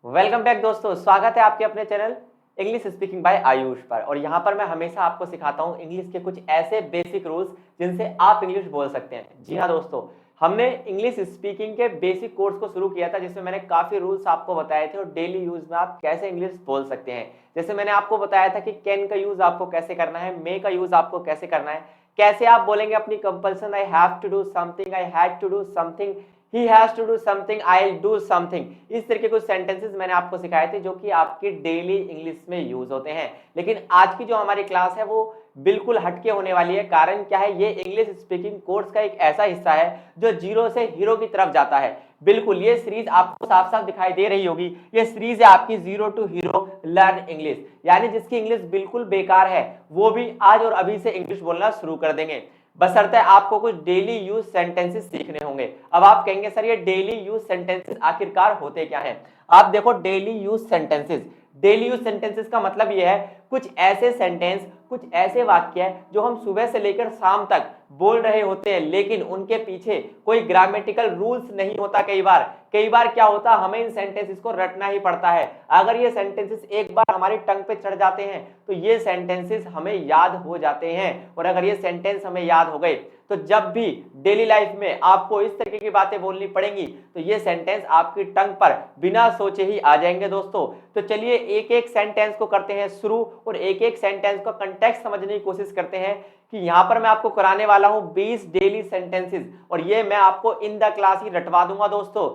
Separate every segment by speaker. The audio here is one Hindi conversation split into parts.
Speaker 1: वेलकम बैक दोस्तों, स्वागत है आपके अपने channel English speaking by Ayush पर। और यहाँ पर मैं हमेशा आपको सिखाता हूँ इंग्लिश के कुछ ऐसे बेसिक रूल्स जिनसे आप इंग्लिश बोल सकते हैं। जी हाँ दोस्तों, हमने इंग्लिश स्पीकिंग के बेसिक कोर्स को शुरू किया था जिसमें मैंने काफी रूल्स आपको बताए थे और डेली यूज में आप कैसे इंग्लिश बोल सकते हैं। जैसे मैंने आपको बताया था कि कैन का यूज आपको कैसे करना है, मे का यूज आपको कैसे करना है, कैसे आप बोलेंगे अपनी compulsion, I have to do something, I had to do something, he has to do something, I'll do something। इस तरह के कुछ सेंटेंसेस मैंने आपको सिखाए थे जो कि आपकी डेली इंग्लिश में यूज होते हैं। लेकिन आज की जो हमारी क्लास है वो बिल्कुल हटके होने वाली है। कारण क्या है, ये इंग्लिश स्पीकिंग कोर्स का एक ऐसा हिस्सा है जो जीरो से हीरो की तरफ जाता है। बिल्कुल ये सीरीज आपको साफ साफ दिखाई दे रही होगी, ये सीरीज है आपकी zero to hero learn English. यानी जिसकी इंग्लिश बिल्कुल बेकार है वो भी आज और अभी से इंग्लिश बोलना शुरू कर देंगे, बशर्ते आपको कुछ डेली यूज सेंटेंसेस सीखने होंगे। अब आप कहेंगे सर ये डेली यूज सेंटेंसेस आखिरकार होते क्या हैं? आप देखो, daily use sentences, daily use sentences का मतलब ये है कुछ ऐसे सेंटेंस, कुछ ऐसे वाक्य जो हम सुबह से लेकर शाम तक बोल रहे होते हैं, लेकिन उनके पीछे कोई ग्रामेटिकल रूल्स नहीं होता। कई बार क्या होता, हमें इन सेंटेंसेस को रटना ही पड़ता है। अगर ये सेंटेंसेस एक बार हमारी टंग पे चढ़ जाते हैं तो ये सेंटेंसेस हमें याद हो जाते हैं। और अगर ये सेंटेंस हमें याद हो गए तो जब भी डेली लाइफ में आपको इस तरीके की बातें बोलनी पड़ेंगी तो ये सेंटेंस आपकी टंग पर बिना सोचे ही आ जाएंगे दोस्तों। तो चलिए एक एक सेंटेंस को करते हैं शुरू और एक एक सेंटेंस का कंटेक्स्ट समझने की कोशिश करते हैं कि यहाँ पर मैं आपको कराने वाला हूँ 20 डेली सेंटेंसेस और ये मैं आपको इन द क्लास ही रटवा दूंगा दोस्तों।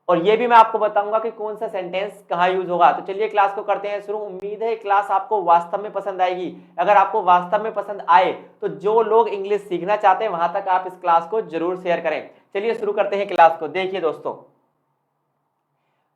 Speaker 1: और ये भी मैं आपको बताऊंगा कि कौन सा सेंटेंस कहाँ यूज होगा। तो चलिए क्लास को करते हैं शुरू। उम्मीद है क्लास आपको वास्तव में पसंद आएगी। अगर आपको वास्तव में पसंद आए तो जो लोग इंग्लिश सीखना चाहते हैं वहां तक आप इस क्लास को जरूर शेयर करें। चलिए शुरू करते हैं क्लास को। देखिए दोस्तों,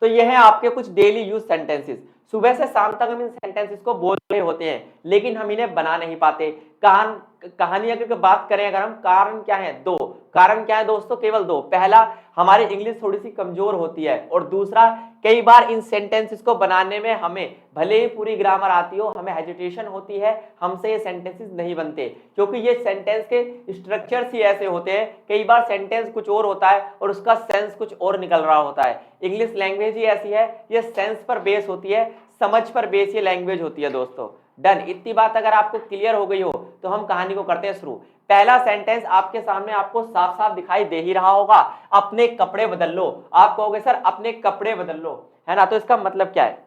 Speaker 1: तो ये है आपके कुछ डेली यूज सेंटेंसेस। सुबह से शाम तक हम इन सेंटेंसेस को बोल रहे होते हैं लेकिन हम इन्हें बना नहीं पाते। कहानी अगर बात करें, अगर हम कारण क्या है, दो कारण क्या है दोस्तों, केवल दो। पहला, हमारी इंग्लिश थोड़ी सी कमजोर होती है और दूसरा, कई बार इन सेंटेंसेस को बनाने में हमें भले ही पूरी ग्रामर आती हो, हमें हेजिटेशन होती है, हमसे ये सेंटेंसेस नहीं बनते क्योंकि ये सेंटेंस के स्ट्रक्चर्स ही ऐसे होते हैं। कई बार सेंटेंस कुछ और होता है और उसका सेंस कुछ और निकल रहा होता है। इंग्लिश लैंग्वेज ही ऐसी है, ये सेंस पर बेस होती है, समझ पर बेस ये लैंग्वेज होती है दोस्तों। डन, इतनी बात अगर आपको क्लियर हो गई हो तो हम कहानी को करते हैं शुरू। पहला सेंटेंस आपके सामने आपको साफ साफ दिखाई दे ही रहा होगा, अपने कपड़े बदल लो। आप कहोगे सर अपने कपड़े बदल लो, है ना, तो इसका मतलब क्या है?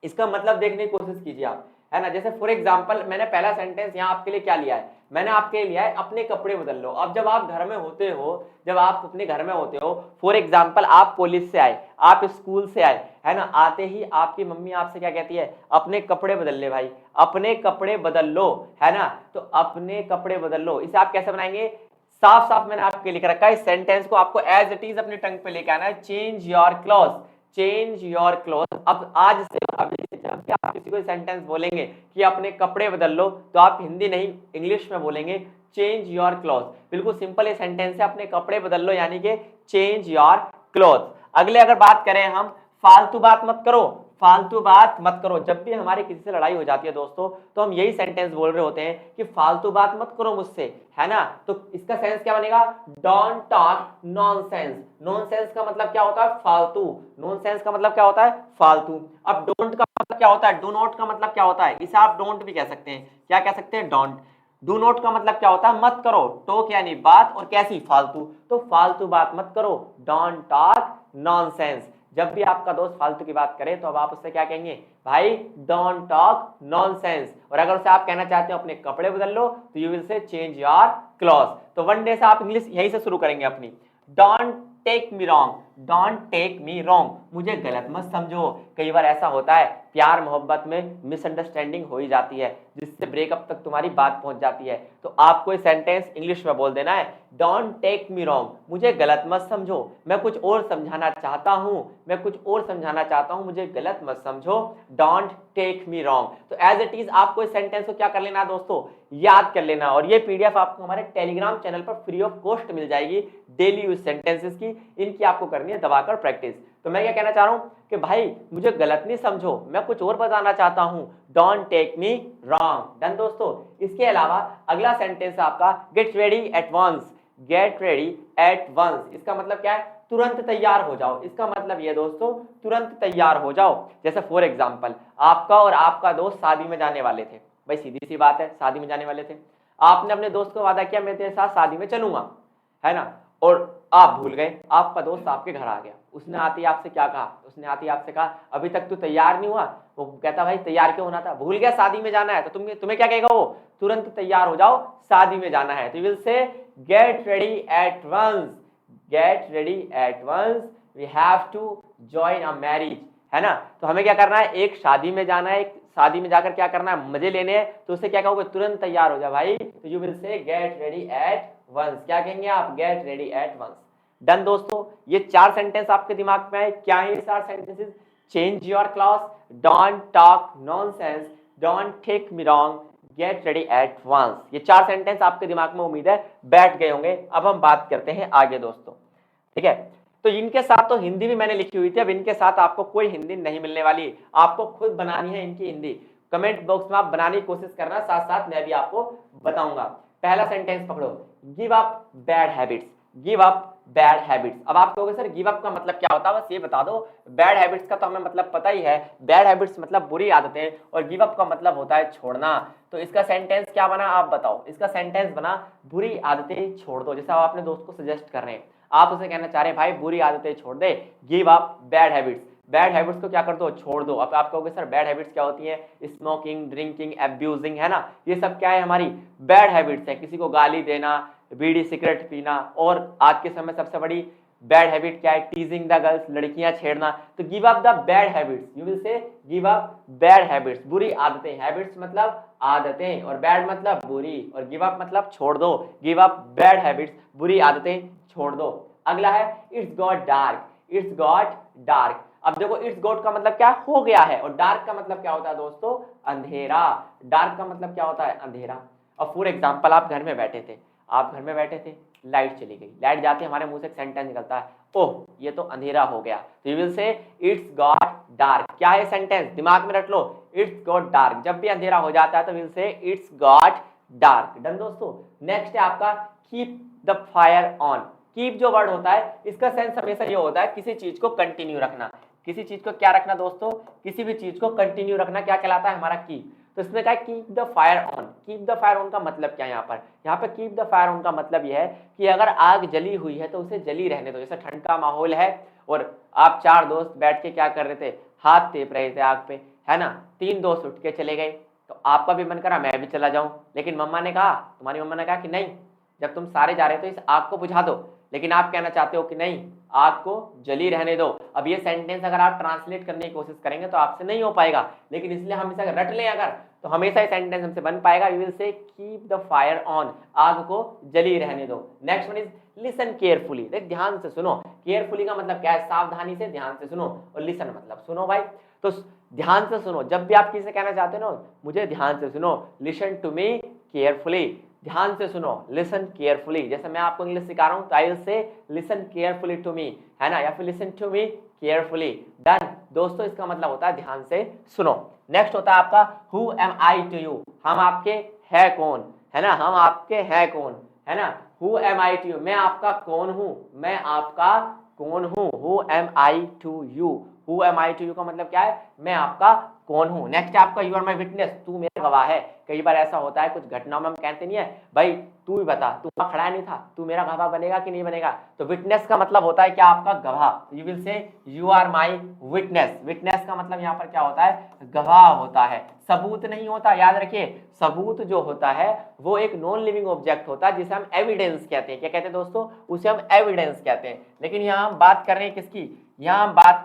Speaker 1: इसका मतलब देखने की कोशिश कीजिए आप, है ना। जैसे फॉर एग्जांपल मैंने पहला सेंटेंस यहाँ आपके लिए क्या लिया है, मैंने आपके लिए लिया है अपने कपड़े बदल लो। अब जब आप घर में होते हो, जब आप अपने घर में होते हो, फॉर एग्जांपल आप कॉलेज से आए, आप स्कूल से आए, है ना, आते ही आपकी मम्मी आपसे क्या कहती है, अपने कपड़े बदल ले भाई, अपने कपड़े बदल लो, है ना। तो अपने कपड़े बदल लो, इसे आप कैसे बनाएंगे? साफ साफ मैंने आपके लिख रखा है, इस सेंटेंस को आपको एज इट इज अपने टंग पे लेके आना है। Change your cloth, change your cloth. अब आज से अभी से जब भी आप किसी को सेंटेंस बोलेंगे कि अपने कपड़े बदल लो तो आप हिंदी नहीं इंग्लिश में बोलेंगे चेंज योर क्लॉथ। बिल्कुल सिंपल ये सेंटेंस है, अपने कपड़े बदल लो यानी कि चेंज योर क्लॉथ। अगले अगर बात करें हम, फालतू बात मत करो, फालतू बात मत करो। जब भी हमारी किसी से लड़ाई हो जाती है दोस्तों तो हम यही सेंटेंस बोल रहे होते हैं कि फालतू बात मत करो मुझसे, है ना। तो इसका सेंस क्या बनेगा? Don't talk nonsense. नॉनसेंस का मतलब क्या होता है? फालतू। नॉनसेंस का मतलब क्या होता है? फालतू। अब डोंट का मतलब क्या होता है? डू नॉट का मतलब क्या होता है? इसे आप डोंट भी कह सकते हैं। क्या कह सकते हैं? डोंट। डू नॉट का मतलब क्या होता है? मत करो। टॉक यानी बात और कैसी? फालतू। तो फालतू बात मत करो, डोंट टॉक नॉनसेंस। जब भी आपका दोस्त फालतू की बात करे तो अब आप उससे क्या कहेंगे? भाई डोंट टॉक नॉनसेंस। और अगर उसे आप कहना चाहते हो अपने कपड़े बदल लो तो you will say change your cloth. तो वन डे से आप इंग्लिश यहीं से शुरू करेंगे अपनी। Don't take me wrong, don't take me wrong, मुझे गलत मत समझो। कई बार ऐसा होता है प्यार मोहब्बत में मिसअंडरस्टैंडिंग हो ही जाती है जिससे ब्रेकअप तक तुम्हारी बात पहुंच जाती है। तो आपको ये सेंटेंस इंग्लिश में बोल देना है, डोंट टेक मी रॉन्ग, मुझे गलत मत समझो, मैं कुछ और समझाना चाहता हूं, मैं कुछ और समझाना चाहता हूं, मुझे गलत मत समझो, डोंट टेक मी रॉन्ग। तो एज इट इज आपको इस सेंटेंस को क्या कर लेना है दोस्तों? याद कर लेना। और ये पीडीएफ आपको हमारे टेलीग्राम चैनल पर फ्री ऑफ कॉस्ट मिल जाएगी डेली यूज सेंटेंसेस की। इनकी आपको करनी है दबाकर प्रैक्टिस। तो मैं क्या कहना चाह रहा हूं कि भाई मुझे गलत नहीं समझो, मैं कुछ और बताना चाहता हूं, don't take me wrong. Done दोस्तों। इसके अलावा अगला सेंटेंस आपका get ready at once. Get ready at once. इसका मतलब क्या है? तुरंत तैयार हो जाओ। इसका मतलब ये दोस्तों, तुरंत तैयार हो जाओ। जैसे फॉर एग्जांपल, आपका और आपका दोस्त शादी में जाने वाले थे। भाई सीधी सी बात है, शादी में जाने वाले थे, आपने अपने दोस्त को वादा किया मैं तेरे साथ शादी में चलूंगा, है ना, और आप भूल गए। आपका दोस्त आपके घर आ गया, उसने आते ही आपसे क्या कहा? उसने आते ही आपसे कहा अभी तक तू तैयार नहीं हुआ। वो कहता भाई तैयार क्यों होना था? भूल गया शादी में जाना है। तो तुम्हें क्या कहेगा वो? तुरंत तैयार हो जाओ, शादी में जाना है। तो you will say get ready at once, get ready at once, we have to join a marriage, है ना। तो हमें क्या करना है? एक शादी में जाना है, एक शादी में जाकर क्या करना है? मजे लेने हैं। तो उससे क्या कहोगे? तुरंत तैयार हो जा भाई। तो you will say get ready at once. क्या कहेंगे आप? Get ready at once. Done दोस्तों, ये 4 सेंटेंस आपके दिमाग में आए। क्या है ये 4 sentences? Change your class, don't talk nonsense, don't take me wrong, get ready at once. ये 4 सेंटेंस आपके दिमाग में उम्मीद है बैठ गए होंगे। अब हम बात करते हैं आगे दोस्तों, ठीक है। तो इनके साथ तो हिंदी भी मैंने लिखी हुई थी, अब इनके साथ आपको कोई हिंदी नहीं मिलने वाली, आपको खुद बनानी है इनकी हिंदी। कमेंट बॉक्स में आप बनाने की कोशिश करना, साथ साथ मैं भी आपको बताऊंगा। पहला सेंटेंस पकड़ो, give up bad habits, give up bad habits. अब आप कहोगे सर गिव अप का मतलब क्या होता है? बस ये बता दो। बैड हैबिट्स का तो हमें मतलब पता ही है, बैड हैबिट्स मतलब बुरी आदतें, और गिव अप का मतलब होता है छोड़ना। तो इसका सेंटेंस क्या बना आप बताओ? इसका सेंटेंस बना बुरी आदतें छोड़ दो। जैसे आप अपने दोस्त को सजेस्ट कर रहे हैं, आप उसे कहना चाह रहे हैं भाई बुरी आदतें छोड़ दे, give up bad habits. Bad habits को क्या कर दो? छोड़ दो। अब आप कहोगे सर बैड हैबिट्स क्या होती हैं? स्मोकिंग, ड्रिंकिंग, एब्यूजिंग, है ना, ये सब क्या है? हमारी बैड हैबिट्स है। किसी को गाली देना, बीड़ी सिगरेट पीना, और आज के समय सबसे बड़ी बैड हैबिट क्या है? टीजिंग द गर्ल्स, लड़कियां छेड़ना। तो give up the bad habits, you will से गिव अप बैड हैबिट्स, बुरी आदतें। हैबिट्स मतलब आदतें, और बैड मतलब बुरी, और गिव अप मतलब छोड़ दो। गिव अप बैड हैबिट्स, बुरी आदतें छोड़ दो। अगला है it's got dark, it's got dark. अब देखो इट्स गॉट का मतलब क्या? हो गया है, और डार्क का मतलब क्या होता है दोस्तों? अंधेरा। डार्क का मतलब क्या होता है? अंधेरा। और फॉर एग्जांपल आप घर में बैठे थे, आप घर में बैठे थे, लाइट चली गई, लाइट जाते हमारे मुंह से एक सेंटेंस निकलता है, ओह ये तो अंधेरा हो गया। तो यू विल से इट्स गॉट डार्क। क्या है सेंटेंस? दिमाग में रट लो, इट्स गॉट डार्क। जब भी अंधेरा हो जाता है तो will say it's got dark. Done दोस्तों। नेक्स्ट है आपका keep the fire on. Keep जो वर्ड होता है, इसका सेंस हमेशा ये होता है किसी चीज को कंटिन्यू रखना। किसी चीज को क्या रखना दोस्तों? किसी भी चीज को कंटिन्यू रखना क्या कहलाता है? हमारा कीप। तो इसमें क्या है? Keep the fire on. Keep the fire on का मतलब क्या है? यहाँ पर कीप द फायर ऑन का मतलब यह है कि अगर आग जली हुई है तो उसे जली रहने दो। जैसे ठंड का माहौल है और आप 4 दोस्त बैठ के क्या कर रहे थे? हाथ तेप रहे थे आग पे, है ना। 3 दोस्त उठ के चले गए, तो आपका भी मन करा मैं भी चला जाऊं, लेकिन मम्मा ने कहा, तुम्हारी मम्मा ने कहा कि नहीं, जब तुम सारे जा रहे हो तो इस आग को बुझा दो। लेकिन आप कहना चाहते हो कि नहीं, आग को जली रहने दो। अब ये सेंटेंस अगर आप ट्रांसलेट करने की कोशिश करेंगे तो आपसे नहीं हो पाएगा, लेकिन इसलिए हम इसे रट लें अगर, तो हमेशा ये सेंटेंस हमसे बन पाएगा। यू विल से कीप द फायर ऑन, आग को जली रहने दो। Next one is listen carefully. देख ध्यान से सुनो। केयरफुली का मतलब क्या है? सावधानी से, ध्यान से सुनो। और लिसन मतलब सुनो भाई। तो ध्यान से सुनो। जब भी आप किसी से कहना चाहते हो ना, मुझे ध्यान से सुनो, लिसन टू मी केयरफुली, ध्यान से सुनो, लिसन केयरफुली। जैसे मैं आपको इंग्लिश सिखा रहा हूं तो I will say listen carefully to me, है ना, या फिर listen to me carefully. Done दोस्तों, इसका मतलब होता है ध्यान से सुनो। नेक्स्ट होता है आपका who am I to you. हम आपके है कौन, है ना, हम आपके है कौन, है ना। Who am I to you, मैं आपका कौन हूं, मैं आपका कौन हूं। Who am I to you, who am I to you का मतलब क्या है? मैं आपका कौन हूं। नेक्स्ट है आपका यू आर माई विटनेस, तू मेरा गवाह है। कई बार ऐसा होता है कुछ घटनाओं में हम कहते नहीं है भाई तू ही बता, तू वहां खड़ा नहीं था, तू मेरा गवाह बनेगा कि नहीं बनेगा। तो विटनेस का मतलब होता है क्या? आपका गवाह। You will say you are my witness. Witness का मतलब यहाँ पर क्या होता है? गवाह होता है, सबूत नहीं होता। याद रखिए, सबूत जो होता है वो एक नॉन लिविंग ऑब्जेक्ट होता है जिसे हम एविडेंस कहते हैं। क्या कहते हैं दोस्तों? उसे हम एविडेंस कहते हैं। लेकिन यहाँ हम बात कर रहे हैं किसकी? यहाँ हम बात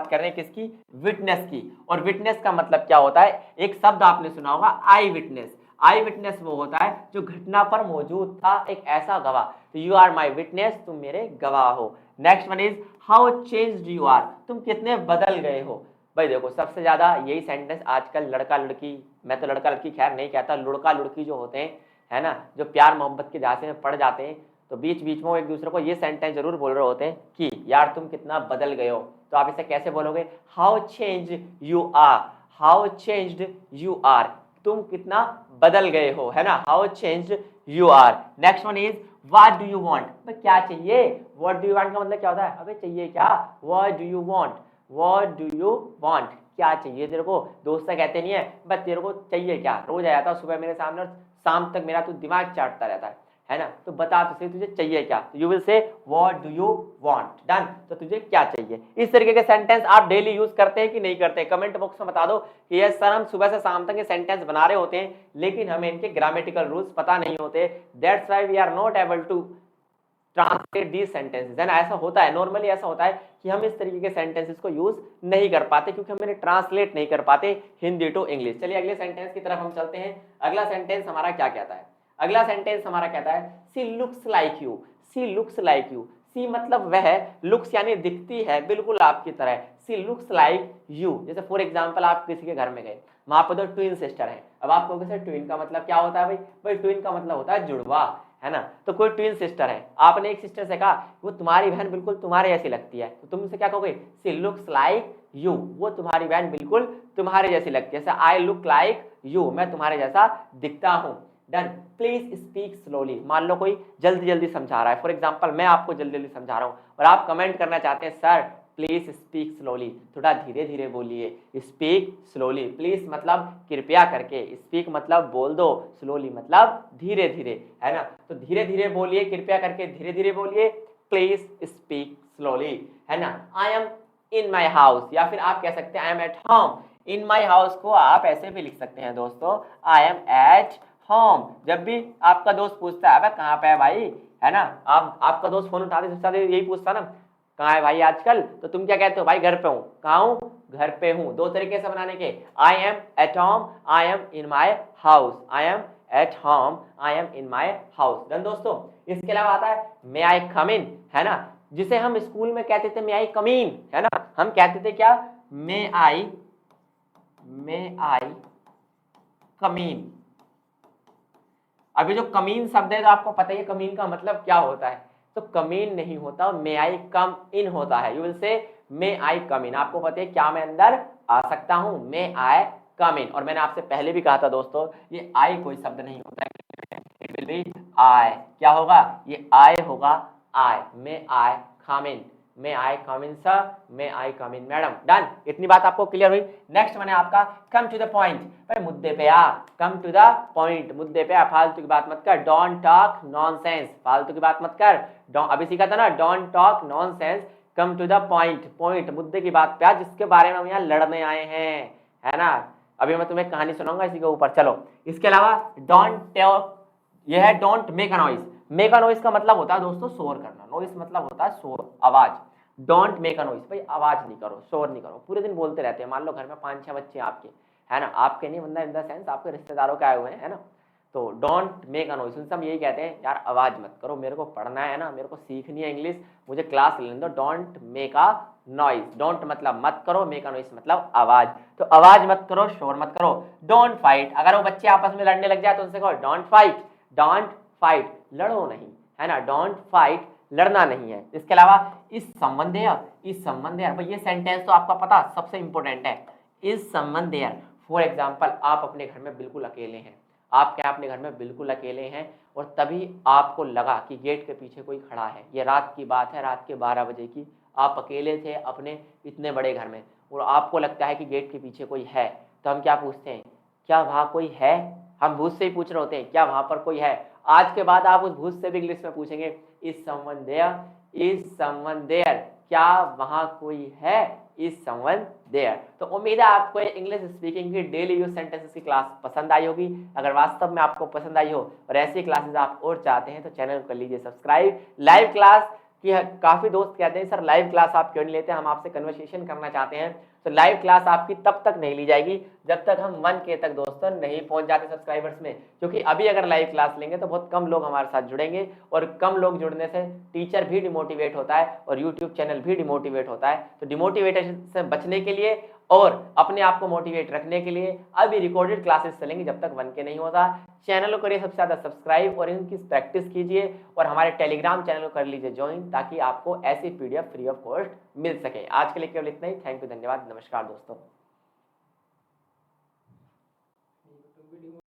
Speaker 1: कर रहे हैं किसकी? विटनेस की। और विटनेस का मतलब क्या होता है? एक शब्द आपने सुना होगा, आई विटनेस। आई विटनेस वो होता है जो घटना पर मौजूद था, एक ऐसा गवाह। तो यू आर माई विटनेस, तुम मेरे गवाह हो। Next one is how changed you are, तुम कितने बदल गए हो। भाई देखो, सबसे ज्यादा यही सेंटेंस आजकल लड़का लड़की, मैं तो लड़का लड़की खैर नहीं कहता, लुड़का लुड़की जो होते हैं, है ना, जो प्यार मोहब्बत के झांसे में पड़ जाते हैं, तो बीच बीच में वो एक दूसरे को ये सेंटेंस जरूर बोल रहे होते हैं कि यार तुम कितना बदल गए हो। तो आप इसे कैसे बोलोगे? How change you are, how changed you are, तुम कितना बदल गए हो, है ना। How changed you are. Next one is what do you want, क्या चाहिए। व्हाट डू यू वांट का मतलब क्या होता है, अबे चाहिए क्या। What do you want, what do you want, क्या चाहिए तेरे को। दोस्त से कहते नहीं है बस तेरे को चाहिए क्या, रोज आ जाता है सुबह मेरे सामने और शाम तक मेरा तू दिमाग चाटता रहता है ना। तो बता तो सही तुझे चाहिए क्या। यू विल से what do you want, done. तो तुझे क्या चाहिए। इस तरीके के सेंटेंस आप डेली यूज करते हैं कि नहीं करते, कमेंट बॉक्स में बता दो कि यस सर हम सुबह से शाम तक ये सेंटेंस बना रहे होते हैं लेकिन हमें इनके ग्रामेटिकल रूल्स पता नहीं होते, that's why we are not able to translate these sentences. है ना, ऐसा होता है, नॉर्मली ऐसा होता है कि हम इस तरीके के सेंटेंसेस को यूज नहीं कर पाते क्योंकि हम इन्हें ट्रांसलेट नहीं कर पाते हिंदी टू इंग्लिश। चलिए अगले सेंटेंस की तरफ हम चलते हैं। अगला सेंटेंस हमारा क्या कहता है, अगला सेंटेंस हमारा कहता है she looks like you, she looks like you. She मतलब वह, लुक्स यानी दिखती है बिल्कुल आपकी तरह। सी लुक्स लाइक यू, जैसे फॉर एग्जांपल आप किसी के घर में गए, वहां पर दो ट्विन सिस्टर हैं। अब आप कहोगे सर ट्विन का मतलब क्या होता है भाई, भाई ट्विन का मतलब होता है जुड़वा, है ना। तो कोई ट्विन सिस्टर है, आपने एक सिस्टर से कहा वो तुम्हारी बहन बिल्कुल तुम्हारे जैसी लगती है, तो तुम उनसे क्या कहोगे, सी लुक्स लाइक यू, वो तुम्हारी बहन बिल्कुल तुम्हारे जैसी लगती है। जैसे आई लुक लाइक यू, मैं तुम्हारे जैसा दिखता हूँ। डन। प्लीज स्पीक स्लोली, मान लो कोई जल्दी जल्दी समझा रहा है, फॉर एग्जाम्पल मैं आपको जल्दी जल्दी समझा रहा हूँ और आप कमेंट करना चाहते हैं सर प्लीज स्पीक स्लोली, थोड़ा धीरे धीरे बोलिए। स्पीक स्लोली, प्लीज मतलब कृपया करके, स्पीक मतलब बोल दो, स्लोली मतलब धीरे धीरे, है ना। तो धीरे धीरे बोलिए, कृपया करके धीरे धीरे बोलिए, प्लीज स्पीक स्लोली, है ना। I am in my house, या फिर आप कह सकते हैं I am at home. In my house को आप ऐसे भी लिख सकते हैं दोस्तों, आई एम एट होम। जब भी आपका दोस्त पूछता है अबे कहाँ पे है भाई, है ना, आपका दोस्त फोन उठाते सबसे यही पूछता ना कहाँ है भाई आजकल, तो तुम क्या कहते हो भाई घर पे हूँ, कहाँ हूँ, घर पे हूँ। दो तरीके से बनाने के, I am at home, I am in my house, I am at home, I am in my house. Done दोस्तों। इसके अलावा आता है मे आई कम इन, है ना, जिसे हम स्कूल में कहते थे मे आई कम इन, है ना। हम कहते थे क्या, मे आई कम इन। अभी जो कमीन शब्द है तो आपको पता ही है कमीन का मतलब क्या होता है, तो कमीन नहीं होता, मे आई कम इन होता है। यू विल से मे आई कम इन, आपको पता है क्या मैं अंदर आ सकता हूं, मे आई कम इन। और मैंने आपसे पहले भी कहा था दोस्तों ये आई कोई शब्द नहीं होता है, इट विल बी आई, क्या होगा, ये आई होगा, आई, मे आई कम इन, मे आई कम इन सर, मे आई कम इन मैडम। डन, इतनी बात आपको क्लियर हुई। नेक्स्ट मैंने आपका कम टू द पॉइंट, भाई मुद्दे पे आ, कम टू द पॉइंट, मुद्दे पे आ, फालतू की बात मत कर, डोंट टॉक नॉनसेंस, फालतू की बात मत कर। अभी सीखा था ना, don't talk nonsense, come to the point, point मुद्दे की बात पे आ, जिसके बारे में हम यहाँ लड़ने आए हैं, है ना। अभी मैं तुम्हें कहानी सुनाऊंगा इसी के ऊपर, चलो। इसके अलावा डोंट टॉक, यह है don't make a noise. Make a noise का मतलब होता है दोस्तों शोर करना, नॉइज मतलब होता है शोर, आवाज। डोंट मेक अ नॉइज, भाई आवाज नहीं करो, शोर नहीं करो। पूरे दिन बोलते रहते हैं, मान लो घर में 5-6 बच्चे हैं आपके, है ना, आपके नहीं मतलब इन द सेंस आपके रिश्तेदारों के आए हुए हैं, है ना। तो डोंट मेक अ नॉइज, उनसे हम यही कहते हैं यार आवाज मत करो, मेरे को पढ़ना है ना, मेरे को सीखनी है इंग्लिश, मुझे क्लास लेने दो। Don't make a noise, don't मतलब मत करो, मेक अ नॉइज मतलब आवाज, तो आवाज मत करो, शोर मत करो। डोंट फाइट, अगर वो बच्चे आपस में लड़ने लग जाए तो उनसे कहो डोंट फाइट, डोंट फाइट, लड़ो नहीं, है ना, डोंट फाइट, लड़ना नहीं है। इसके अलावा इस संबंध है, इस संबंध है, भाई ये सेंटेंस तो आपका पता सबसे इंपॉर्टेंट है, इस संबंध है। फॉर एग्जाम्पल आप अपने घर में बिल्कुल अकेले हैं, आप क्या अपने घर में बिल्कुल अकेले हैं और तभी आपको लगा कि गेट के पीछे कोई खड़ा है, ये रात की बात है, रात के 12 बजे की, आप अकेले थे अपने इतने बड़े घर में और आपको लगता है कि गेट के पीछे कोई है, तो हम क्या पूछते हैं, क्या वहां कोई है। हम भूत से ही पूछ रहे होते हैं क्या वहां पर कोई है। आज के बाद आप उस भूत से भी इंग्लिश में पूछेंगे is someone there, is someone there, क्या वहां कोई है, इज समवन देयर। तो उम्मीद है आपको इंग्लिश स्पीकिंग की डेली यूज सेंटेंसेस की क्लास पसंद आई होगी। अगर वास्तव में आपको पसंद आई हो और ऐसी क्लासेस आप और चाहते हैं तो चैनल को कर लीजिए सब्सक्राइब। लाइव क्लास की काफी दोस्त कहते हैं सर लाइव क्लास आप क्यों नहीं लेते, हम आपसे कन्वर्सेशन करना चाहते हैं, तो लाइव क्लास आपकी तब तक नहीं ली जाएगी जब तक हम 1K तक दोस्तों नहीं पहुंच जाते सब्सक्राइबर्स में, क्योंकि अभी अगर लाइव क्लास लेंगे तो बहुत कम लोग हमारे साथ जुड़ेंगे और कम लोग जुड़ने से टीचर भी डिमोटिवेट होता है और यूट्यूब चैनल भी डिमोटिवेट होता है। तो डिमोटिवेशन से बचने के लिए और अपने आप को मोटिवेट रखने के लिए अभी रिकॉर्डेड क्लासेस चलेंगी जब तक 1K नहीं होता। चैनल को करिए सबसे ज्यादा सब्सक्राइब और इनकी प्रैक्टिस कीजिए और हमारे टेलीग्राम चैनल को कर लीजिए ज्वाइन, ताकि आपको ऐसी PDF फ्री ऑफ कॉस्ट मिल सके। आज के लिए केवल इतना ही, थैंक यू, धन्यवाद, नमस्कार दोस्तों।